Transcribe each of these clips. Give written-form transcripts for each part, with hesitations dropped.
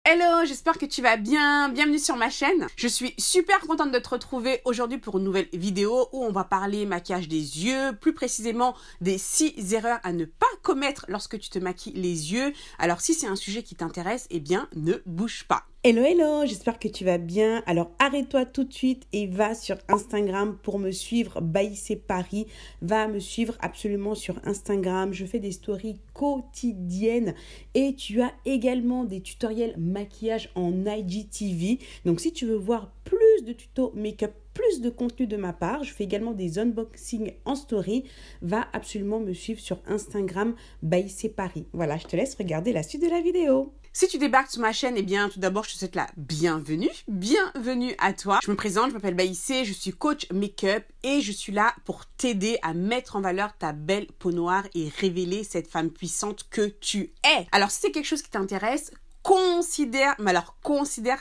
Hello, j'espère que tu vas bien. Bienvenue sur ma chaîne. Je suis super contente de te retrouver aujourd'hui pour une nouvelle vidéo où on va parler maquillage des yeux, plus précisément des 6 erreurs à ne pas commettre lorsque tu te maquilles les yeux. Alors si c'est un sujet qui t'intéresse, eh bien ne bouge pas. Hello, j'espère que tu vas bien. Alors arrête-toi tout de suite et va sur Instagram pour me suivre, Baïssé Paris. Va me suivre absolument sur Instagram. Je fais des stories quotidiennes et tu as également des tutoriels maquillage en IGTV. Donc si tu veux voir plus de tutos make-up, plus de contenu de ma part, je fais également des unboxings en story. Va absolument me suivre sur Instagram, Baïssé Paris. Voilà, je te laisse regarder la suite de la vidéo. Si tu débarques sur ma chaîne, eh bien, tout d'abord, je te souhaite la bienvenue. Bienvenue à toi. Je me présente, je m'appelle Baïssé, je suis coach make-up et je suis là pour t'aider à mettre en valeur ta belle peau noire et révéler cette femme puissante que tu es. Alors, si c'est quelque chose qui t'intéresse, considère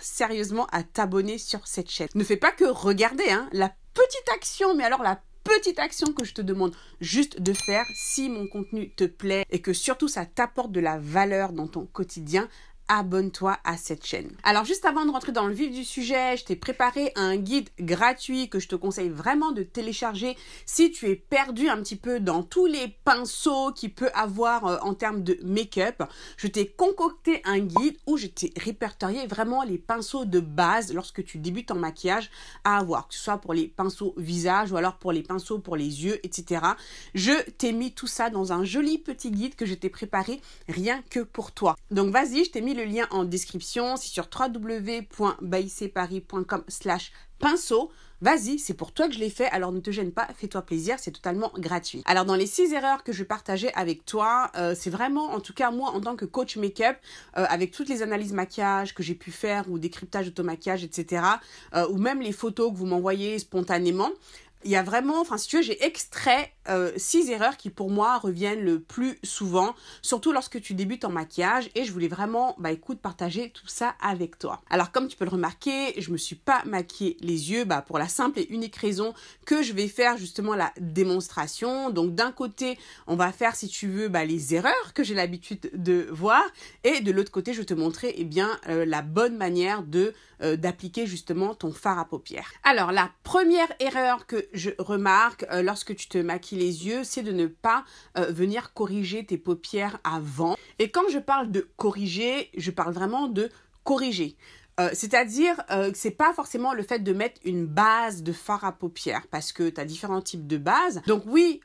sérieusement à t'abonner sur cette chaîne. Ne fais pas que regarder, la petite action, mais alors la petite action que je te demande juste de faire si mon contenu te plaît et que surtout ça t'apporte de la valeur dans ton quotidien. Abonne-toi à cette chaîne. Alors juste avant de rentrer dans le vif du sujet, je t'ai préparé un guide gratuit que je te conseille vraiment de télécharger si tu es perdu un petit peu dans tous les pinceaux qu'il peut avoir en termes de make-up. Je t'ai concocté un guide où je t'ai répertorié vraiment les pinceaux de base lorsque tu débutes en maquillage à avoir, que ce soit pour les pinceaux visage ou alors pour les pinceaux pour les yeux, etc. Je t'ai mis tout ça dans un joli petit guide que je t'ai préparé rien que pour toi. Donc vas-y, je t'ai mis le lien en description, c'est sur www.baisseparis.com/pinceau. Vas-y, c'est pour toi que je l'ai fait, alors ne te gêne pas, fais-toi plaisir, c'est totalement gratuit. Alors dans les 6 erreurs que je vais partager avec toi, c'est vraiment, en tout cas moi en tant que coach make-up, avec toutes les analyses maquillage que j'ai pu faire ou décryptage auto-maquillage, etc. Ou même les photos que vous m'envoyez spontanément, il y a vraiment, si tu veux, j'ai extrait 6 erreurs qui pour moi reviennent le plus souvent, surtout lorsque tu débutes en maquillage et je voulais vraiment, partager tout ça avec toi. Alors comme tu peux le remarquer, je me suis pas maquillée les yeux, pour la simple et unique raison que je vais faire justement la démonstration. Donc d'un côté, on va faire, si tu veux, les erreurs que j'ai l'habitude de voir et de l'autre côté, je vais te montrer la bonne manière d'appliquer justement ton fard à paupières. Alors la première erreur que je remarque lorsque tu te maquilles les yeux, c'est de ne pas venir corriger tes paupières avant. Et quand je parle de corriger, je parle vraiment de corriger. C'est-à-dire que c'est pas forcément le fait de mettre une base de fard à paupières parce que tu as différents types de bases. Donc oui,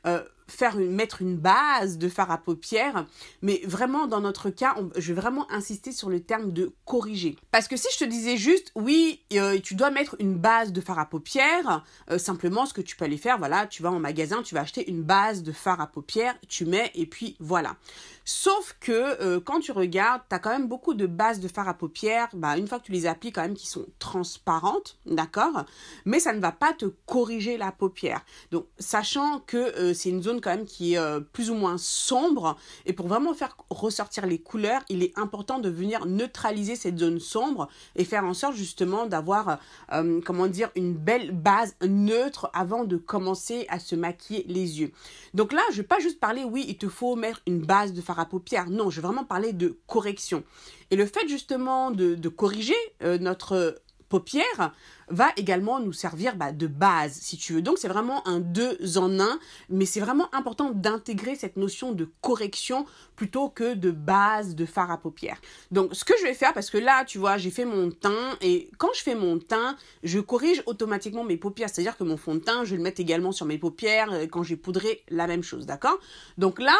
mettre une base de fard à paupières, mais vraiment dans notre cas, je vais vraiment insister sur le terme de corriger. Parce que si je te disais juste, oui, tu dois mettre une base de fard à paupières, simplement ce que tu peux aller faire, voilà, tu vas en magasin, tu vas acheter une base de fard à paupières, tu mets et puis voilà. Sauf que quand tu regardes, tu as quand même beaucoup de bases de fard à paupières, une fois que tu les appliques quand même qui sont transparentes, d'accord? Mais ça ne va pas te corriger la paupière. Donc, sachant que c'est une zone quand même qui est plus ou moins sombre et pour vraiment faire ressortir les couleurs, il est important de venir neutraliser cette zone sombre et faire en sorte justement d'avoir, une belle base neutre avant de commencer à se maquiller les yeux. Donc là, je ne vais pas juste parler, oui, il te faut mettre une base de fard à paupières. Non, je vais vraiment parler de correction. Et le fait justement de corriger notre paupière va également nous servir de base, si tu veux. Donc, c'est vraiment un 2 en 1, mais c'est vraiment important d'intégrer cette notion de correction plutôt que de base de fard à paupières. Donc, ce que je vais faire, parce que là, tu vois, j'ai fait mon teint, et quand je fais mon teint, je corrige automatiquement mes paupières. C'est-à-dire que mon fond de teint, je vais le mettre également sur mes paupières quand j'ai poudré, la même chose, d'accord? Donc là,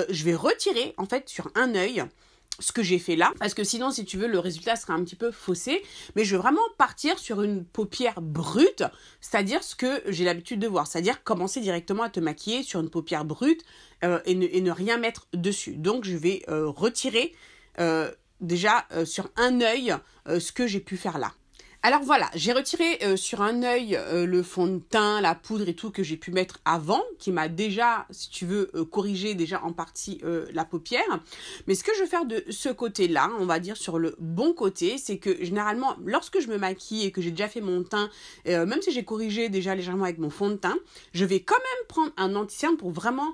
je vais retirer, en fait, sur un œil, ce que j'ai fait là, parce que sinon, si tu veux, le résultat sera un petit peu faussé, mais je vais vraiment partir sur une paupière brute, c'est-à-dire ce que j'ai l'habitude de voir, c'est-à-dire commencer directement à te maquiller sur une paupière brute et ne rien mettre dessus. Donc, je vais retirer déjà sur un œil ce que j'ai pu faire là. Alors voilà, j'ai retiré sur un œil le fond de teint, la poudre et tout que j'ai pu mettre avant, qui m'a déjà, si tu veux, corrigé déjà en partie la paupière. Mais ce que je vais faire de ce côté-là, on va dire sur le bon côté, c'est que généralement, lorsque je me maquille et que j'ai déjà fait mon teint, même si j'ai corrigé déjà légèrement avec mon fond de teint, je vais quand même prendre un anti-cerne pour vraiment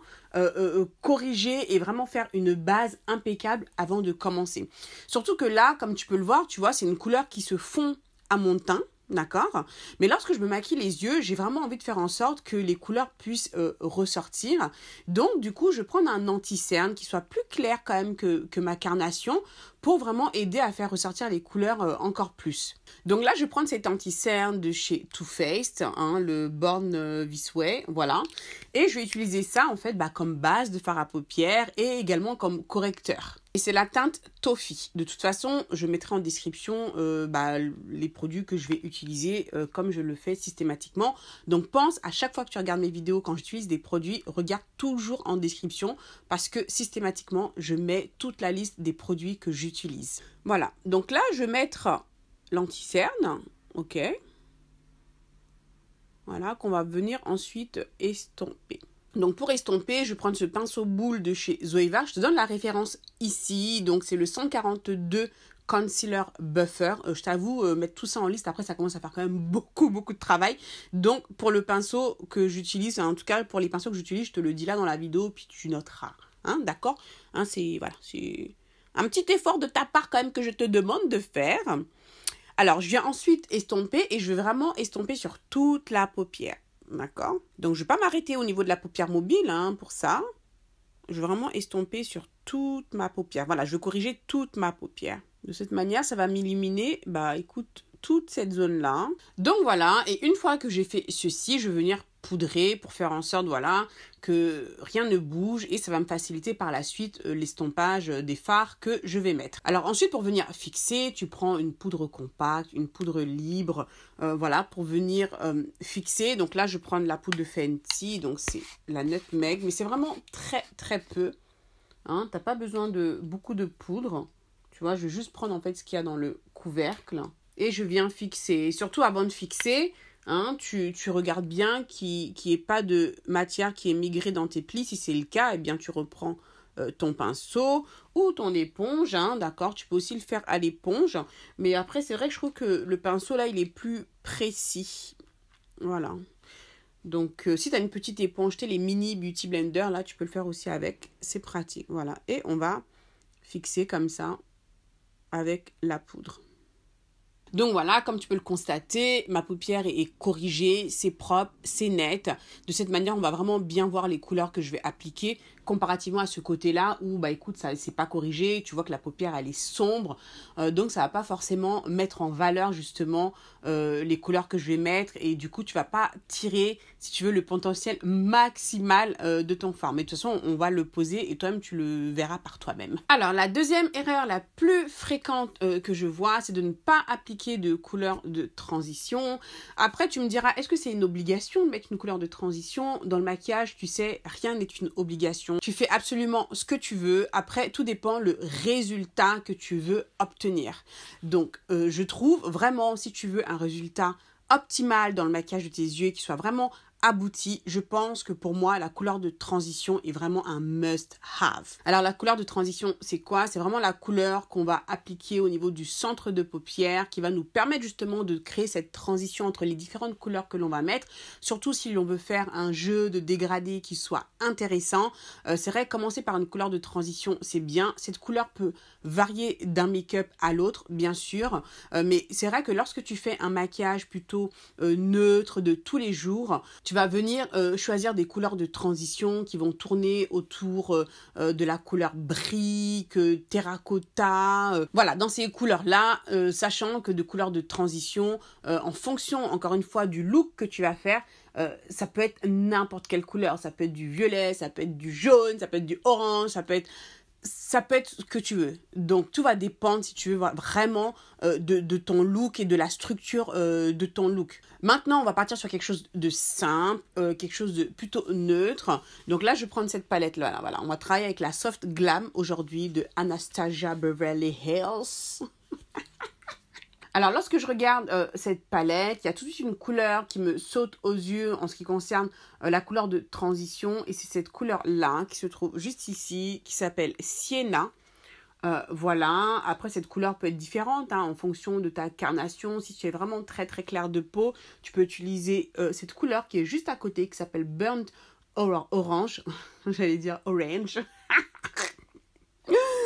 corriger et vraiment faire une base impeccable avant de commencer. Surtout que là, comme tu peux le voir, tu vois, c'est une couleur qui se fond à mon teint, d'accord? Mais lorsque je me maquille les yeux, j'ai vraiment envie de faire en sorte que les couleurs puissent ressortir. Donc, du coup, je prends un anti-cerne qui soit plus clair quand même que ma carnation pour vraiment aider à faire ressortir les couleurs encore plus. Donc là, je vais prendre cet anti-cerne de chez Too Faced, hein, le Born This Way, voilà. Et je vais utiliser ça, en fait, comme base de fard à paupières et également comme correcteur. Et c'est la teinte Toffee. De toute façon, je mettrai en description les produits que je vais utiliser comme je le fais systématiquement. Donc pense à chaque fois que tu regardes mes vidéos, quand j'utilise des produits, regarde toujours en description parce que systématiquement, je mets toute la liste des produits que j'utilise. Voilà, donc là, je vais mettre l'anti-cerne, ok. Voilà, qu'on va venir ensuite estomper. Donc pour estomper, je vais prendre ce pinceau boule de chez Zoeva. Je te donne la référence ici. Donc c'est le 142 Concealer Buffer. Je t'avoue, mettre tout ça en liste, après ça commence à faire quand même beaucoup de travail. Donc pour le pinceau que j'utilise, en tout cas pour les pinceaux que j'utilise, je te le dis là dans la vidéo, puis tu noteras. Hein, d'accord, hein, c'est un petit effort de ta part quand même que je te demande de faire. Alors je viens ensuite estomper et je vais vraiment estomper sur toute la paupière. D'accord? Donc, je ne vais pas m'arrêter au niveau de la paupière mobile pour ça. Je vais vraiment estomper sur toute ma paupière. Voilà, je vais corriger toute ma paupière. De cette manière, ça va m'éliminer, écoute, toute cette zone-là. Donc, voilà. Et une fois que j'ai fait ceci, je vais venir poudrer pour faire en sorte, voilà, que rien ne bouge et ça va me faciliter par la suite l'estompage des fards que je vais mettre. Alors ensuite, pour venir fixer, tu prends une poudre compacte, une poudre libre, voilà, pour venir fixer. Donc là, je prends de la poudre de Fenty, donc c'est la Nutmeg, mais c'est vraiment très peu. Hein, t'as pas besoin de beaucoup de poudre. Tu vois, je vais juste prendre en fait ce qu'il y a dans le couvercle et je viens fixer. Et surtout, avant de fixer, hein, tu regardes bien qu'il n'y ait pas de matière qui est migrée dans tes plis. Si c'est le cas, eh bien, tu reprends ton pinceau ou ton éponge. Hein, d'accord, tu peux aussi le faire à l'éponge. Mais après, c'est vrai que je trouve que le pinceau, là, il est plus précis. Voilà. Donc, si tu as une petite éponge, les mini Beauty Blender, là, tu peux le faire aussi avec. C'est pratique. Voilà. Et on va fixer comme ça avec la poudre. Donc voilà, comme tu peux le constater, ma paupière est corrigée, c'est propre, c'est net. De cette manière, on va vraiment bien voir les couleurs que je vais appliquer comparativement à ce côté-là où, écoute, ça c'est pas corrigé. Tu vois que la paupière, elle est sombre. Donc, ça va pas forcément mettre en valeur, justement, les couleurs que je vais mettre. Et du coup, tu vas pas tirer, si tu veux, le potentiel maximal de ton fard. Mais de toute façon, on va le poser et toi-même, tu le verras par toi-même. Alors, la deuxième erreur la plus fréquente que je vois, c'est de ne pas appliquer de couleur de transition. Après, tu me diras, est-ce que c'est une obligation de mettre une couleur de transition? Dans le maquillage, tu sais, rien n'est une obligation. Tu fais absolument ce que tu veux. Après, tout dépend le résultat que tu veux obtenir. Donc, je trouve vraiment, si tu veux un résultat optimal dans le maquillage de tes yeux, qui soit vraiment abouti, je pense que pour moi, la couleur de transition est vraiment un must-have. Alors, la couleur de transition, c'est quoi? C'est vraiment la couleur qu'on va appliquer au niveau du centre de paupière qui va nous permettre justement de créer cette transition entre les différentes couleurs que l'on va mettre. Surtout si l'on veut faire un jeu de dégradé qui soit intéressant. C'est vrai, commencer par une couleur de transition, c'est bien. Cette couleur peut varier d'un make-up à l'autre, bien sûr. Mais c'est vrai que lorsque tu fais un maquillage plutôt neutre de tous les jours, tu vas venir choisir des couleurs de transition qui vont tourner autour de la couleur brique, terracotta. Voilà, dans ces couleurs-là, sachant que de couleurs de transition, en fonction, encore une fois, du look que tu vas faire, ça peut être n'importe quelle couleur. Ça peut être du violet, ça peut être du jaune, ça peut être du orange, ça peut être ce que tu veux. Donc, tout va dépendre, si tu veux, vraiment de ton look et de la structure de ton look. Maintenant, on va partir sur quelque chose de simple, quelque chose de plutôt neutre. Donc là, je vais prendre cette palette-là. Voilà, on va travailler avec la Soft Glam aujourd'hui de Anastasia Beverly Hills. Alors, lorsque je regarde cette palette, il y a tout de suite une couleur qui me saute aux yeux en ce qui concerne la couleur de transition. Et c'est cette couleur-là qui se trouve juste ici, qui s'appelle Sienna. Voilà, après cette couleur peut être différente en fonction de ta carnation. Si tu es vraiment très très clair de peau, tu peux utiliser cette couleur qui est juste à côté, qui s'appelle Burnt Orange. J'allais dire orange.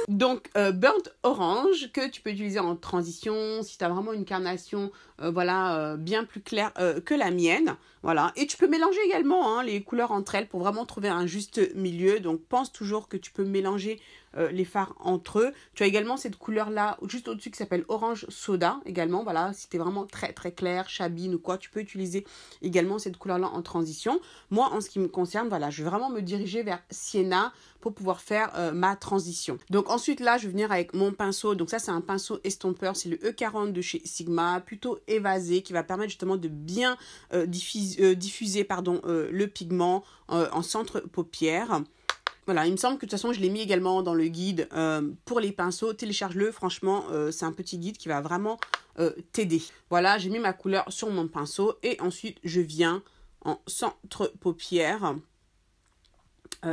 Donc, burnt orange que tu peux utiliser en transition si tu as vraiment une carnation bien plus claire que la mienne. Voilà. Et tu peux mélanger également les couleurs entre elles pour vraiment trouver un juste milieu. Donc, pense toujours que tu peux mélanger les fards entre eux. Tu as également cette couleur-là juste au-dessus qui s'appelle orange soda également. Voilà, si tu es vraiment très très clair, chabine ou quoi, tu peux utiliser également cette couleur-là en transition. Moi, en ce qui me concerne, voilà, je vais vraiment me diriger vers Sienna pour pouvoir faire ma transition. Donc ensuite là, je vais venir avec mon pinceau. Donc ça, c'est un pinceau estompeur, c'est le E40 de chez Sigma, plutôt évasé, qui va permettre justement de bien diffuser le pigment en centre paupière. Voilà, il me semble que de toute façon, je l'ai mis également dans le guide pour les pinceaux. Télécharge-le, franchement, c'est un petit guide qui va vraiment t'aider. Voilà, j'ai mis ma couleur sur mon pinceau et ensuite, je viens en centre paupière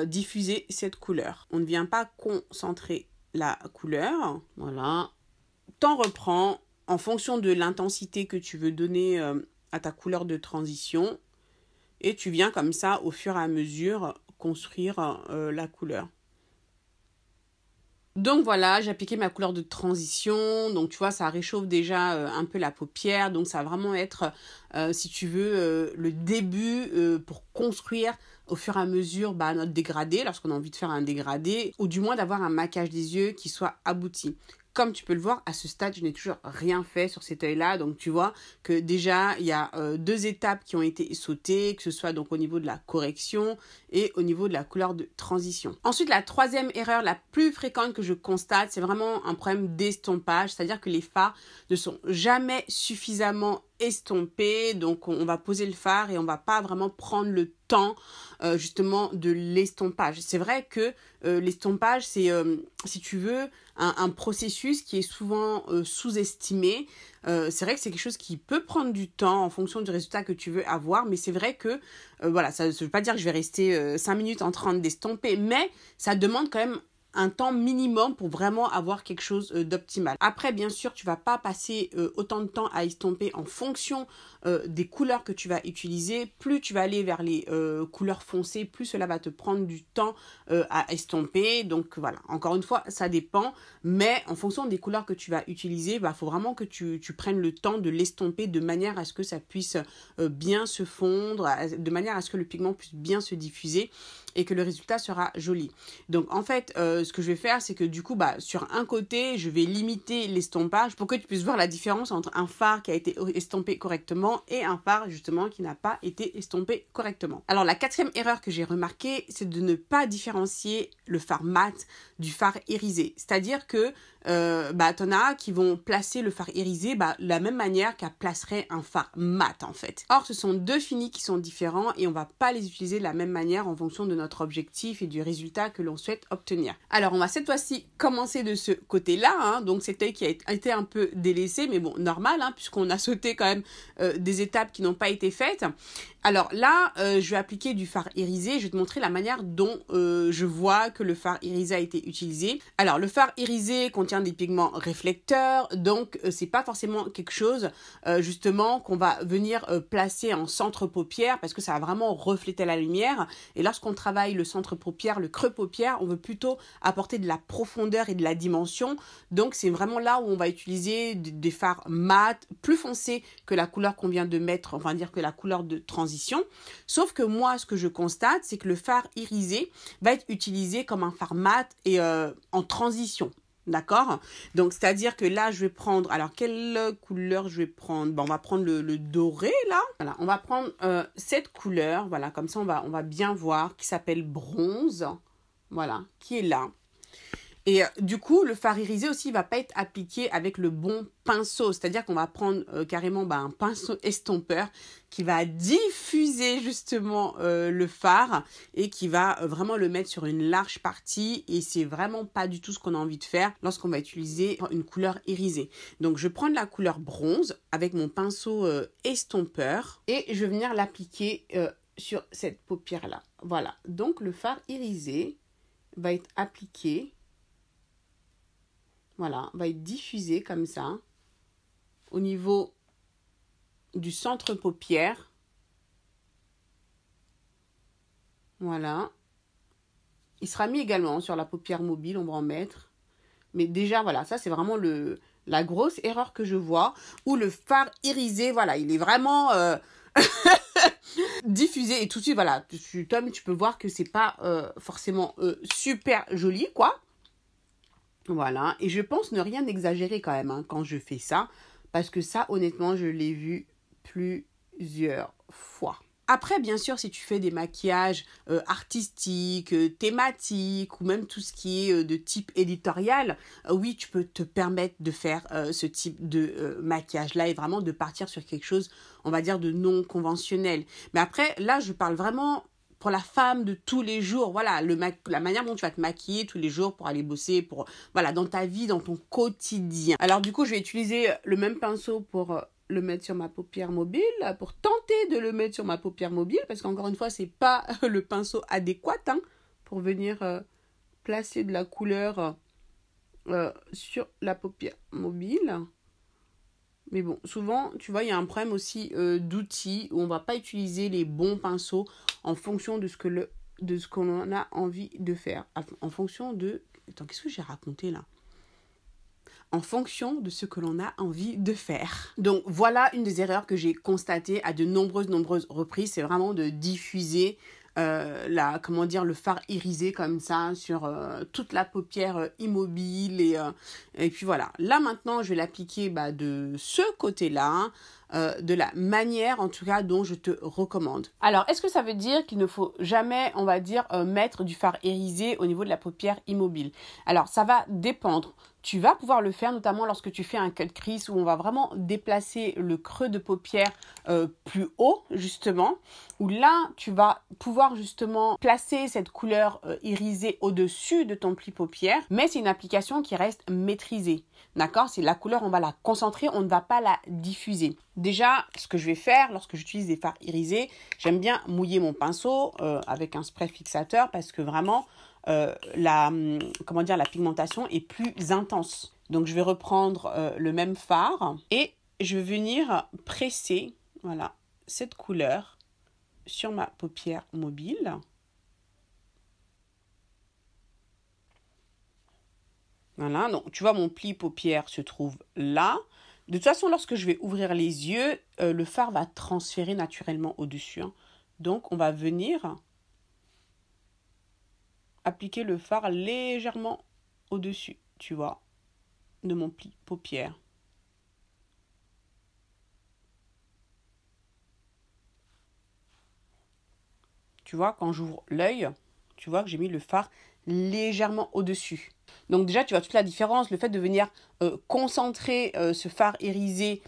diffuser cette couleur. On ne vient pas concentrer la couleur. Voilà. T'en reprends en fonction de l'intensité que tu veux donner à ta couleur de transition. Et tu viens comme ça, au fur et à mesure, construire la couleur. Donc voilà, j'ai appliqué ma couleur de transition. Donc tu vois, ça réchauffe déjà un peu la paupière. Donc ça va vraiment être, si tu veux, le début pour construire au fur et à mesure notre dégradé, lorsqu'on a envie de faire un dégradé, ou du moins d'avoir un maquillage des yeux qui soit abouti. Comme tu peux le voir, à ce stade, je n'ai toujours rien fait sur cet œil-là. Donc, tu vois que déjà, il y a 2 étapes qui ont été sautées, que ce soit donc au niveau de la correction et au niveau de la couleur de transition. Ensuite, la 3e erreur la plus fréquente que je constate, c'est vraiment un problème d'estompage. C'est-à-dire que les fards ne sont jamais suffisamment estompés. Donc, on va poser le fard et on va pas vraiment prendre le temps justement de l'estompage. C'est vrai que l'estompage, c'est, si tu veux, un processus qui est souvent sous-estimé. C'est vrai que c'est quelque chose qui peut prendre du temps en fonction du résultat que tu veux avoir, mais c'est vrai que, ça ne veut pas dire que je vais rester 5 minutes en train d'estomper, mais ça demande quand même un temps minimum pour vraiment avoir quelque chose d'optimal. Après, bien sûr, tu vas pas passer autant de temps à estomper en fonction des couleurs que tu vas utiliser. Plus tu vas aller vers les couleurs foncées, plus cela va te prendre du temps à estomper. Donc voilà, encore une fois, ça dépend. Mais en fonction des couleurs que tu vas utiliser, faut vraiment que tu prennes le temps de l'estomper de manière à ce que ça puisse bien se fondre, de manière à ce que le pigment puisse bien se diffuser et que le résultat sera joli. Donc en fait, ce que je vais faire, c'est que du coup, sur un côté, je vais limiter l'estompage pour que tu puisses voir la différence entre un fard qui a été estompé correctement et un fard justement qui n'a pas été estompé correctement. Alors la 4e erreur que j'ai remarquée, c'est de ne pas différencier le fard mat du fard irisé. C'est-à-dire que t'en as qui vont placer le fard irisé de la même manière qu'elle placerait un fard mat en fait. Or, ce sont 2 finis qui sont différents et on va pas les utiliser de la même manière en fonction de notre objectif et du résultat que l'on souhaite obtenir. Alors, on va cette fois-ci commencer de ce côté-là, donc cet œil qui a été un peu délaissé, mais bon, normal, puisqu'on a sauté quand même des étapes qui n'ont pas été faites. Alors là, je vais appliquer du fard irisé. Je vais te montrer la manière dont je vois que le fard irisé a été utilisé. Alors, le fard irisé contient des pigments réflecteurs, donc c'est pas forcément quelque chose justement qu'on va venir placer en centre paupière parce que ça va vraiment refléter la lumière. Et lorsqu'on travaille le centre paupière, le creux paupière, on veut plutôt apporter de la profondeur et de la dimension. Donc, c'est vraiment là où on va utiliser des fards mat, plus foncés que la couleur qu'on vient de mettre, enfin dire que la couleur de transition. Sauf que moi, ce que je constate, c'est que le fard irisé va être utilisé comme un fard mat et en transition. D'accord? Donc, c'est-à-dire que là, je vais prendre... Alors, quelle couleur je vais prendre? On va prendre le doré, là. Voilà, on va prendre cette couleur. Voilà, comme ça, on va bien voir, qui s'appelle bronze. Voilà, qui est là. Et du coup, le fard irisé aussi, il va pas être appliqué avec le bon pinceau. C'est-à-dire qu'on va prendre carrément un pinceau estompeur qui va diffuser justement le fard et qui va vraiment le mettre sur une large partie. Et c'est vraiment pas du tout ce qu'on a envie de faire lorsqu'on va utiliser une couleur irisée. Donc, je prends de la couleur bronze avec mon pinceau estompeur et je vais venir l'appliquer sur cette paupière-là. Voilà. Donc, le fard irisé va être appliqué. Voilà, va être diffusé comme ça au niveau du centre paupière. Voilà. Il sera mis également sur la paupière mobile, on va en mettre. Mais déjà, voilà, ça c'est vraiment la grosse erreur que je vois. Où le fard irisé, voilà, il est vraiment diffusé. Et tout de suite, voilà, Tom, tu peux voir que c'est pas forcément super joli, quoi. Voilà, et je pense ne rien exagérer quand même quand je fais ça, parce que ça, honnêtement, je l'ai vu plusieurs fois. Après, bien sûr, si tu fais des maquillages artistiques, thématiques, ou même tout ce qui est de type éditorial, oui, tu peux te permettre de faire ce type de maquillage-là et vraiment de partir sur quelque chose, on va dire, de non conventionnel. Mais après, là, je parle vraiment pour la femme de tous les jours, voilà, la manière dont tu vas te maquiller tous les jours pour aller bosser, voilà, dans ta vie, dans ton quotidien. Alors du coup, je vais utiliser le même pinceau pour le mettre sur ma paupière mobile, pour tenter de le mettre sur ma paupière mobile, parce qu'encore une fois, c'est pas le pinceau adéquat pour venir placer de la couleur sur la paupière mobile. Mais bon, souvent, tu vois, il y a un problème aussi d'outils où on ne va pas utiliser les bons pinceaux en fonction de ce qu'on a envie de faire. En fonction de... Attends, qu'est-ce que j'ai raconté là ? En fonction de ce que l'on a envie de faire. Donc, voilà une des erreurs que j'ai constatées à de nombreuses reprises. C'est vraiment de diffuser le fard irisé comme ça sur toute la paupière immobile et puis voilà. Là maintenant je vais l'appliquer de ce côté-là, de la manière en tout cas dont je te recommande. Alors est-ce que ça veut dire qu'il ne faut jamais, on va dire, mettre du fard irisé au niveau de la paupière immobile? Alors ça va dépendre. Tu vas pouvoir le faire notamment lorsque tu fais un cut crease où on va vraiment déplacer le creux de paupière plus haut justement, où là tu vas pouvoir justement placer cette couleur irisée au-dessus de ton pli paupière, mais c'est une application qui reste maîtrisée, d'accord? C'est la couleur, on va la concentrer, on ne va pas la diffuser. Déjà, ce que je vais faire lorsque j'utilise des fards irisés, j'aime bien mouiller mon pinceau avec un spray fixateur parce que vraiment la pigmentation est plus intense. Donc je vais reprendre le même fard et je vais venir presser, voilà, cette couleur sur ma paupière mobile. Voilà, donc tu vois, mon pli paupière se trouve là. De toute façon, lorsque je vais ouvrir les yeux, le fard va transférer naturellement au-dessus. Donc, on va venir appliquer le fard légèrement au-dessus, tu vois, de mon pli paupière. Tu vois, quand j'ouvre l'œil, tu vois que j'ai mis le fard légèrement au-dessus. Donc déjà, tu vois toute la différence, le fait de venir concentrer ce fard irisé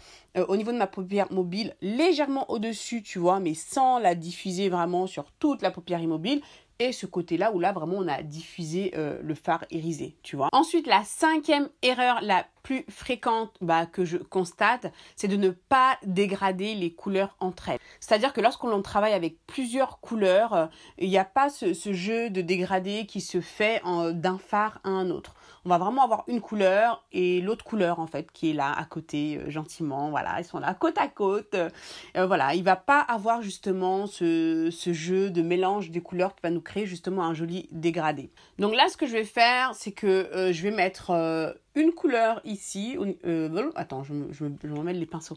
au niveau de ma paupière mobile, légèrement au-dessus, tu vois, mais sans la diffuser vraiment sur toute la paupière immobile. Et ce côté-là où là, vraiment, on a diffusé le fard irisé, tu vois. Ensuite, la 5e erreur la plus fréquente que je constate, c'est de ne pas dégrader les couleurs entre elles. C'est-à-dire que lorsqu'on travaille avec plusieurs couleurs, il n'y a pas ce jeu de dégradé qui se fait d'un fard à un autre. On va vraiment avoir une couleur et l'autre couleur, en fait, qui est là, à côté, gentiment. Voilà, ils sont là, côte à côte. Voilà, il ne va pas avoir, justement, ce jeu de mélange des couleurs qui va nous créer, justement, un joli dégradé. Donc là, ce que je vais faire, c'est que je vais mettre une couleur ici. Attends, je me remets les pinceaux.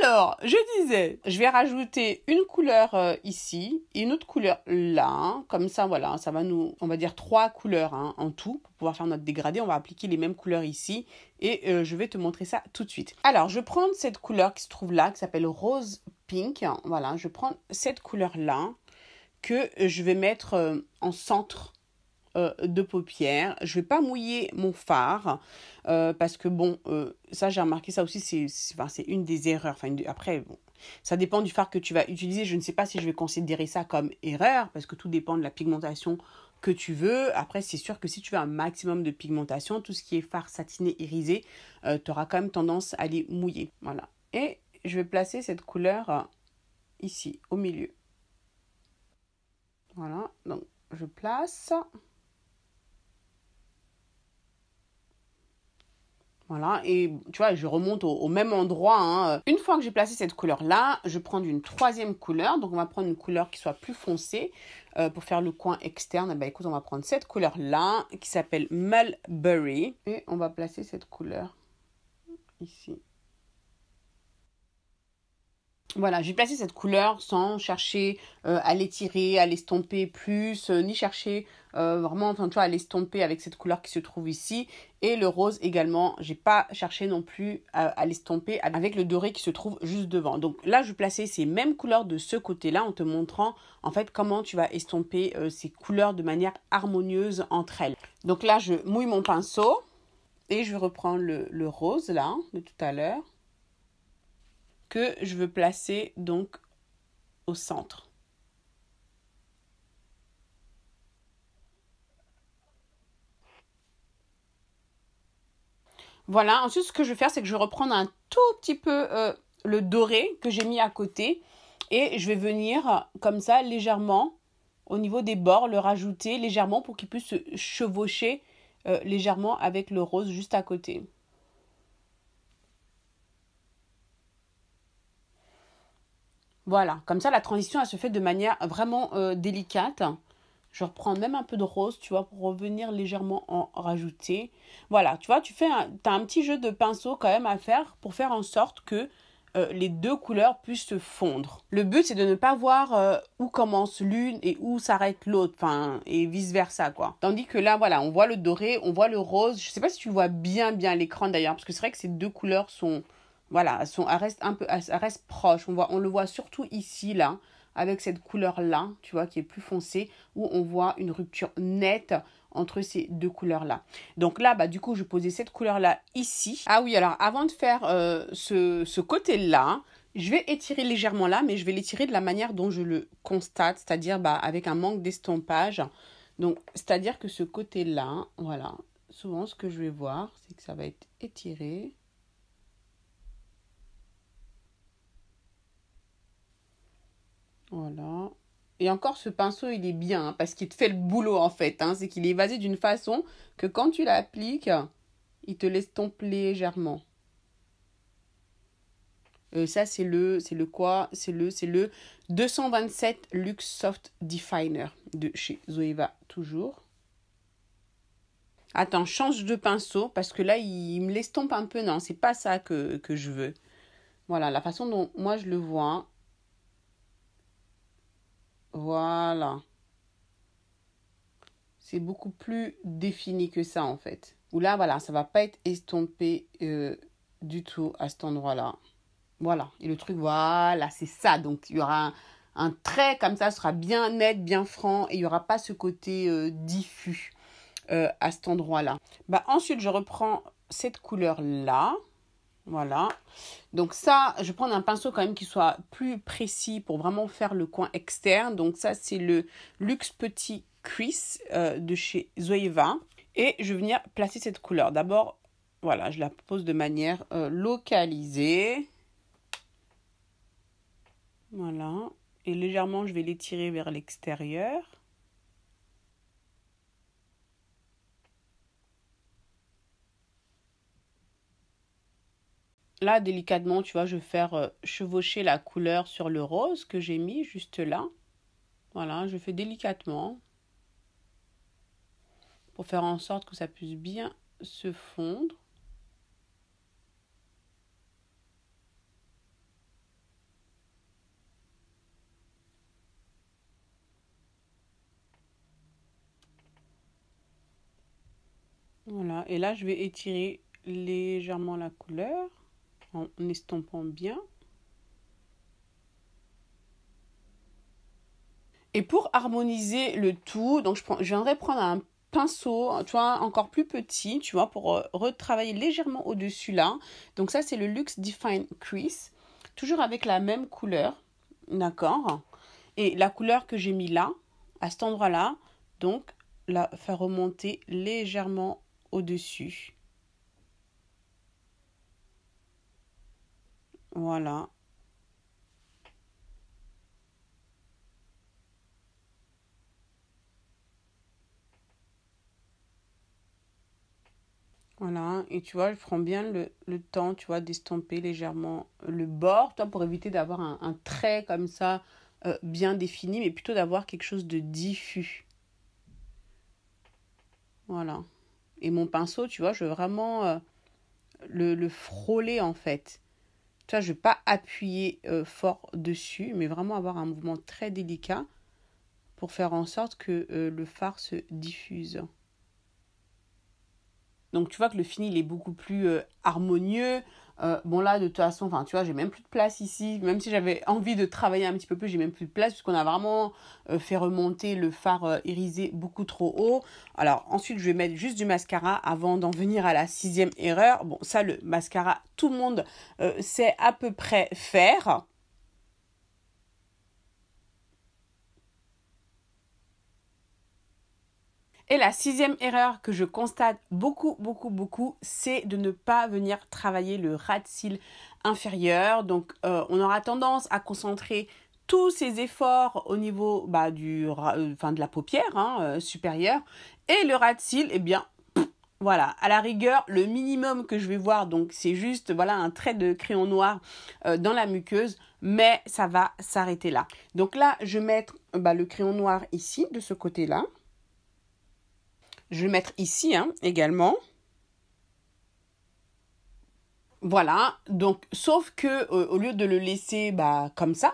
Alors, je disais, je vais rajouter une couleur ici et une autre couleur là. Comme ça, voilà, ça va nous, on va dire 3 couleurs en tout pour pouvoir faire notre dégradé. On va appliquer les mêmes couleurs ici et je vais te montrer ça tout de suite. Alors, je prends cette couleur qui se trouve là, qui s'appelle Rose Pink. Voilà, je prends cette couleur là que je vais mettre en centre de paupière. Je vais pas mouiller mon fard parce que bon, ça j'ai remarqué ça aussi, c'est une des erreurs. Enfin, après, bon, ça dépend du fard que tu vas utiliser. Je ne sais pas si je vais considérer ça comme erreur parce que tout dépend de la pigmentation que tu veux. Après, c'est sûr que si tu veux un maximum de pigmentation, tout ce qui est fard satiné irisé, tu auras quand même tendance à les mouiller. Voilà. Et je vais placer cette couleur ici, au milieu. Voilà, donc je place. Voilà, et tu vois, je remonte au même endroit. Hein. Une fois que j'ai placé cette couleur-là, je prends une troisième couleur. Donc, on va prendre une couleur qui soit plus foncée pour faire le coin externe. Ben, écoute, on va prendre cette couleur-là qui s'appelle Mulberry. Et on va placer cette couleur ici. Voilà, j'ai placé cette couleur sans chercher à l'étirer, à l'estomper plus, ni chercher vraiment, enfin tu vois, à l'estomper avec cette couleur qui se trouve ici. Et le rose également, j'ai pas cherché non plus à l'estomper avec le doré qui se trouve juste devant. Donc là, je vais placer ces mêmes couleurs de ce côté-là en te montrant en fait comment tu vas estomper ces couleurs de manière harmonieuse entre elles. Donc là, je mouille mon pinceau et je vais reprendre le rose là, de tout à l'heure, que je veux placer donc au centre. Voilà, ensuite ce que je vais faire, c'est que je vais reprendre un tout petit peu le doré que j'ai mis à côté et je vais venir comme ça légèrement au niveau des bords, le rajouter légèrement pour qu'il puisse se chevaucher légèrement avec le rose juste à côté. Voilà, comme ça la transition elle se fait de manière vraiment délicate. Je reprends même un peu de rose, tu vois, pour revenir légèrement en rajouter. Voilà, tu vois, t'as un petit jeu de pinceau quand même à faire pour faire en sorte que les deux couleurs puissent se fondre. Le but, c'est de ne pas voir où commence l'une et où s'arrête l'autre, enfin, et vice-versa, quoi. Tandis que là, voilà, on voit le doré, on voit le rose. Je sais pas si tu vois bien à l'écran d'ailleurs, parce que c'est vrai que ces deux couleurs sont, voilà, elles restent proches. On le voit surtout ici, là, avec cette couleur-là, tu vois, qui est plus foncée, où on voit une rupture nette entre ces deux couleurs-là. Donc là, bah, du coup, je posais cette couleur-là ici. Ah oui, alors avant de faire ce côté-là, je vais étirer légèrement là, mais je vais l'étirer de la manière dont je le constate, c'est-à-dire bah, avec un manque d'estompage. Donc, c'est-à-dire que ce côté-là, voilà, souvent ce que je vais voir, c'est que ça va être étiré. Voilà. Et encore, ce pinceau, il est bien, hein, parce qu'il te fait le boulot, en fait. Hein. C'est qu'il est évasé d'une façon que quand tu l'appliques, il te l'estompe légèrement. Ça, c'est le quoi? C'est le 227 Luxe Soft Definer de chez Zoeva, toujours. Attends, change de pinceau, parce que là, il me l'estompe un peu. Non, c'est pas ça que je veux. Voilà, la façon dont moi je le vois. Voilà. C'est beaucoup plus défini que ça, en fait. Où là, voilà, ça va pas être estompé du tout à cet endroit-là. Voilà. Et le truc, voilà, c'est ça. Donc, il y aura un trait comme ça, ce sera bien net, bien franc. Et il n'y aura pas ce côté diffus à cet endroit-là. Bah, ensuite, je reprends cette couleur-là. Voilà. Donc ça, je vais prendre un pinceau quand même qui soit plus précis pour vraiment faire le coin externe. Donc ça, c'est le Luxe Petit Crease de chez Zoeva. Et je vais venir placer cette couleur. D'abord, voilà, je la pose de manière localisée. Voilà. Et légèrement, je vais l'étirer vers l'extérieur. Là, délicatement, tu vois, je vais faire chevaucher la couleur sur le rose que j'ai mis juste là. Voilà, je fais délicatement pour faire en sorte que ça puisse bien se fondre. Voilà, et là, je vais étirer légèrement la couleur en estompant bien. Et pour harmoniser le tout, donc je viendrai prendre un pinceau, tu vois, encore plus petit, tu vois, pour retravailler légèrement au-dessus là. Donc ça, c'est le Luxe Define Crease, toujours avec la même couleur, d'accord? Et la couleur que j'ai mis là, à cet endroit-là, donc la faire remonter légèrement au-dessus. Voilà. Voilà, et tu vois, je prends bien le temps, tu vois, d'estomper légèrement le bord, toi, pour éviter d'avoir un trait comme ça bien défini, mais plutôt d'avoir quelque chose de diffus. Voilà. Et mon pinceau, tu vois, je veux vraiment le frôler en fait. Tu vois, je ne vais pas appuyer fort dessus, mais vraiment avoir un mouvement très délicat pour faire en sorte que le fard se diffuse. Donc tu vois que le fini il est beaucoup plus harmonieux. Bon là de toute façon, enfin tu vois, j'ai même plus de place ici. Même si j'avais envie de travailler un petit peu plus, j'ai même plus de place puisqu'on a vraiment fait remonter le fard irisé beaucoup trop haut. Alors ensuite je vais mettre juste du mascara avant d'en venir à la 6e erreur. Bon ça le mascara tout le monde sait à peu près faire. Et la 6e erreur que je constate beaucoup, c'est de ne pas venir travailler le ras de cils inférieur. Donc, on aura tendance à concentrer tous ces efforts au niveau de la paupière supérieure. Et le ras de cils, eh bien, voilà, à la rigueur, le minimum que je vais voir, donc c'est juste voilà un trait de crayon noir dans la muqueuse, mais ça va s'arrêter là. Donc là, je vais mettre le crayon noir ici, de ce côté-là. Je vais le mettre ici également. Voilà, donc sauf que au lieu de le laisser comme ça,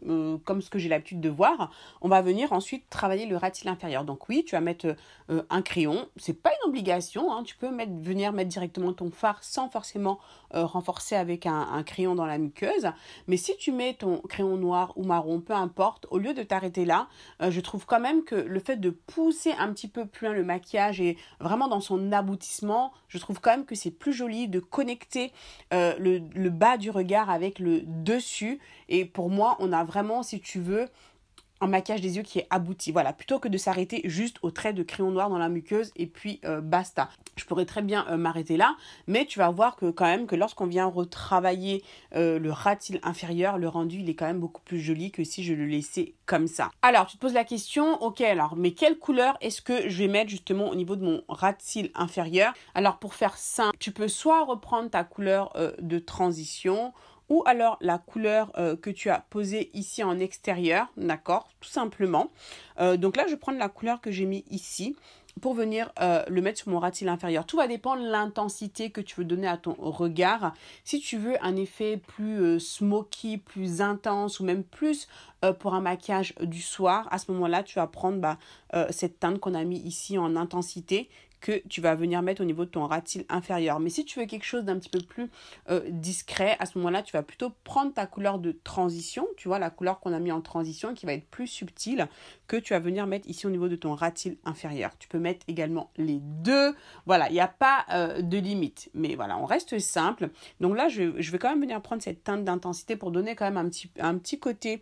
comme ce que j'ai l'habitude de voir, on va venir ensuite travailler le ras de cils inférieur. Donc oui, tu vas mettre un crayon, c'est pas une obligation, tu peux venir mettre directement ton fard sans forcément renforcer avec un crayon dans la muqueuse. Mais si tu mets ton crayon noir ou marron, peu importe, au lieu de t'arrêter là, je trouve quand même que le fait de pousser un petit peu plus loin le maquillage et vraiment dans son aboutissement, je trouve quand même que c'est plus joli de connecter le bas du regard avec le dessus. Et pour moi, on a vraiment, si tu veux, un maquillage des yeux qui est abouti. Voilà, plutôt que de s'arrêter juste au trait de crayon noir dans la muqueuse et puis basta. Je pourrais très bien m'arrêter là, mais tu vas voir que quand même que lorsqu'on vient retravailler le ras de cils inférieur, le rendu il est quand même beaucoup plus joli que si je le laissais comme ça. Alors tu te poses la question, ok alors mais quelle couleur est-ce que je vais mettre justement au niveau de mon ras de cils inférieur? Alors pour faire simple, tu peux soit reprendre ta couleur de transition, ou alors la couleur que tu as posée ici en extérieur, d'accord, tout simplement. Donc là, je vais prendre la couleur que j'ai mis ici pour venir le mettre sur mon ras de cils inférieur. Tout va dépendre de l'intensité que tu veux donner à ton regard. Si tu veux un effet plus smoky, plus intense ou même plus pour un maquillage du soir, à ce moment-là, tu vas prendre cette teinte qu'on a mis ici en intensité que tu vas venir mettre au niveau de ton ras de cils inférieur. Mais si tu veux quelque chose d'un petit peu plus discret, à ce moment-là, tu vas plutôt prendre ta couleur de transition, tu vois, la couleur qu'on a mis en transition qui va être plus subtile, que tu vas venir mettre ici au niveau de ton ras de cils inférieur. Tu peux mettre également les deux. Voilà, il n'y a pas de limite. Mais voilà, on reste simple. Donc là, je vais quand même venir prendre cette teinte d'intensité pour donner quand même un petit côté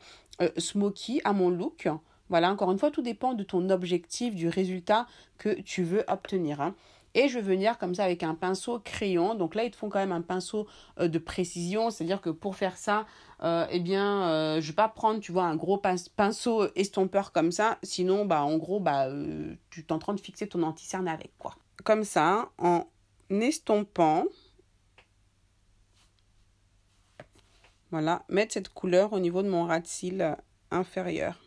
smoky à mon look. Voilà, encore une fois, tout dépend de ton objectif, du résultat que tu veux obtenir. Et je vais venir comme ça avec un pinceau crayon. Donc là, ils te font quand même un pinceau de précision. C'est-à-dire que pour faire ça, je ne vais pas prendre, tu vois, un gros pinceau estompeur comme ça. Sinon, en gros, tu es en train de fixer ton anti-cerne avec, quoi. Comme ça, en estompant. Voilà, mettre cette couleur au niveau de mon ras de cils inférieur.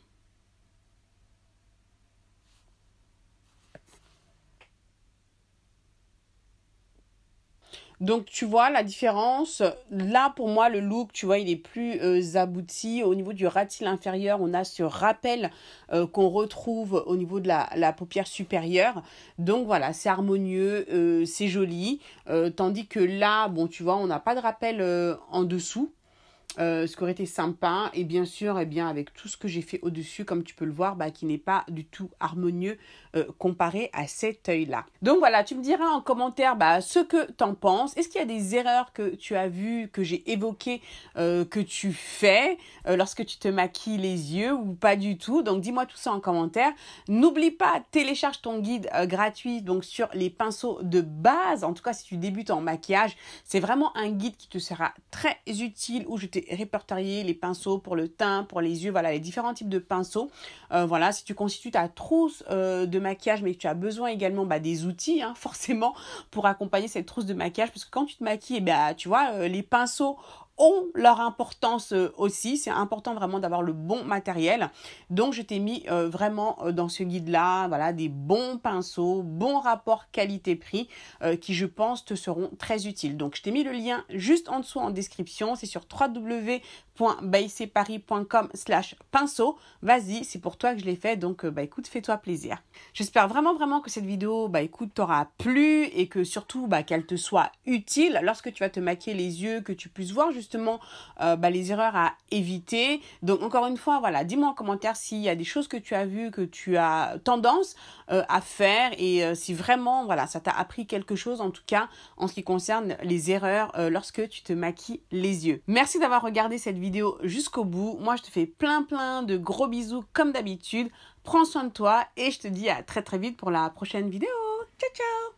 Donc, tu vois la différence. Là, pour moi, le look, tu vois, il est plus abouti. Au niveau du ras de cils inférieur, on a ce rappel qu'on retrouve au niveau de la paupière supérieure. Donc, voilà, c'est harmonieux, c'est joli. Tandis que là, bon, tu vois, on n'a pas de rappel en dessous. ce qui aurait été sympa. Et bien sûr, eh bien, avec tout ce que j'ai fait au-dessus, comme tu peux le voir, qui n'est pas du tout harmonieux comparé à cet œil-là. Donc voilà, tu me diras en commentaire ce que tu en penses. Est-ce qu'il y a des erreurs que tu as vues, que j'ai évoquées, que tu fais lorsque tu te maquilles les yeux ou pas du tout? Donc dis-moi tout ça en commentaire. N'oublie pas, télécharge ton guide gratuit donc sur les pinceaux de base. En tout cas, si tu débutes en maquillage, c'est vraiment un guide qui te sera très utile où je t'ai répertorié les pinceaux pour le teint, pour les yeux, voilà, les différents types de pinceaux. Voilà, si tu constitues ta trousse de maquillage, mais que tu as besoin également des outils, forcément, pour accompagner cette trousse de maquillage, parce que quand tu te maquilles, tu vois, les pinceaux ont leur importance aussi. C'est important vraiment d'avoir le bon matériel. Donc, je t'ai mis vraiment dans ce guide-là, voilà, des bons pinceaux, bon rapport qualité-prix qui, je pense, te seront très utiles. Donc, je t'ai mis le lien juste en dessous en description. C'est sur www.bycparis.com/pinceau. Vas-y, c'est pour toi que je l'ai fait. Donc, écoute, fais-toi plaisir. J'espère vraiment que cette vidéo, écoute, t'aura plu et que surtout, qu'elle te soit utile lorsque tu vas te maquiller les yeux, que tu puisses voir justement les erreurs à éviter. Donc encore une fois, voilà, dis-moi en commentaire s'il y a des choses que tu as vues, que tu as tendance à faire et si vraiment, voilà, ça t'a appris quelque chose en tout cas en ce qui concerne les erreurs lorsque tu te maquilles les yeux. Merci d'avoir regardé cette vidéo jusqu'au bout. Moi, je te fais plein de gros bisous comme d'habitude. Prends soin de toi et je te dis à très vite pour la prochaine vidéo. Ciao, ciao!